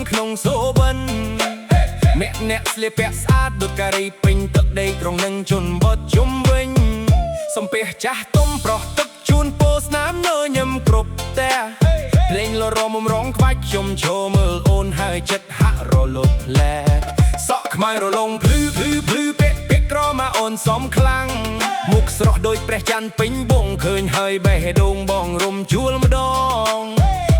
ក្នុងសូបិនអ្នកស្លៀកពាក់ស្អាតដូចការីពេញទឹកដីក្រុងនឹងជន់បត់ជុំវិញសំពះចាស់ទុំប្រុសទឹកជូនពោស្នាមញញឹមគ្រប់តែលេងលរមរងក្បាច់ខ្ញុំឈរមើលអូនហើយចិត្តហាក់រលត់ផ្លែសក់ខ្មៅរលងភ្លឺពាក់ក្រមកអូនសំខ្លាំងមុខស្រស់ដូចព្រះច័ន្ទពេញបងឃើញហើយបេះដូងបងរំជួលម្ដង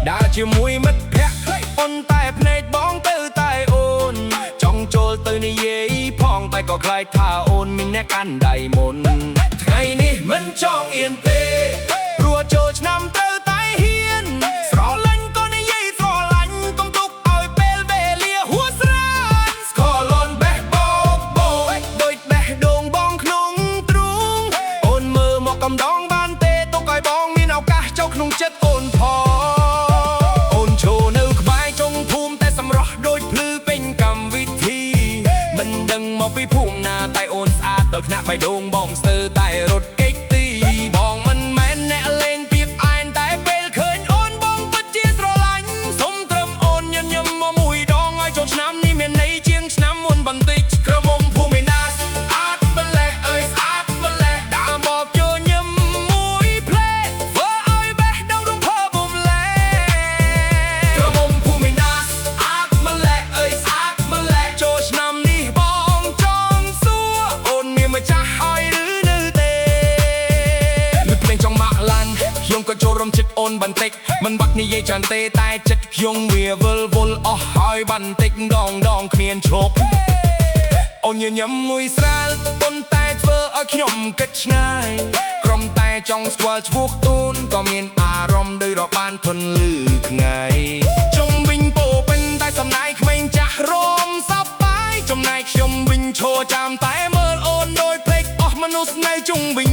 ដើរជាមួយមិត្តភក្តិអូនតែភ្នែកបងទៅតែអូនចង់ចូលទៅនិយាយផងតែក៏ខ្លាចថាអូនមានអ្នកកាន់ដៃមុនថ្ងៃនេះមិនចង់អៀនទេព្រោះចូលឆ្នាំត្រូវតែហ៊ានស្រឡាញ់ក៏និយាយស្រឡាញ់កុំទុកឲ្យពេលវេលាហួសស្រានស្គាល់អូនបេះបោកដូចបេះដូងបងក្នុងទ្រូងអូនមើលមកកំដងបានទេទុកឲ្យបងមានឱកាសចូលក្នុងចិត្តអូនផងអូនឈរនៅក្បែរចុងភូមិតែសម្រស់ដូចភ្លឺពេញកម្មវិធីមិនដឹងមកពីភូមិណាតែអូនស្អាតដល់ថ្នាក់បេះដូងបងស្ទើរតែរត់គេចទីបងមិនមែនអ្នកលេងពីផ្អែនតែពេលឃើញអូនបងពិតជាស្រឡាញ់សុំត្រឹមអូនញញឹមមកមួយដងឲ្យចូលឆ្នាំនេះមានន័យជាងឆ្នាំមុនបន្តិចក្រមុំភូមិណាស្អាតម្លេះអើយស្អាតម្លេះដើរមកចូលញឹមមួយផ្លែធ្វើឲ្យបេះដូងរំភើបបំលែក្រមុំភូមិណាស្អាតម្លេះអើយស្អាតម្លេះចូលឆ្នាំនេះបងចង់សួរអូនមានម្ចាស់ហើយឬនៅទេលឺភ្លេងចង់មកឡានខ្ញុំក៏ចូលរំចិត្តអូនបន្តិចមិនបាត់និយាយច្រើនទេតែចិត្តខ្ញុំវាវិលវល់អស់ហើយបន្តិចដងគ្មានឈប់អូនញញឹមមួយស្រាលប៉ុន្តែធ្វើឲ្យខ្ញុំគិតឆ្ងាយក្រុមតែចង់ស្គាល់ឈ្មោះអូនក៏មានអារម្មណ៍ដូចរបានធន់លឺថ្ងៃជុំវិញពោពេញតែសំណាយក្មេងចាស់រមសប្បាយចំណែកខ្ញុំវិញឈរចាំតែមើលអូនដោយភ្លេចអស់មនុស្សនៅជុំវិញ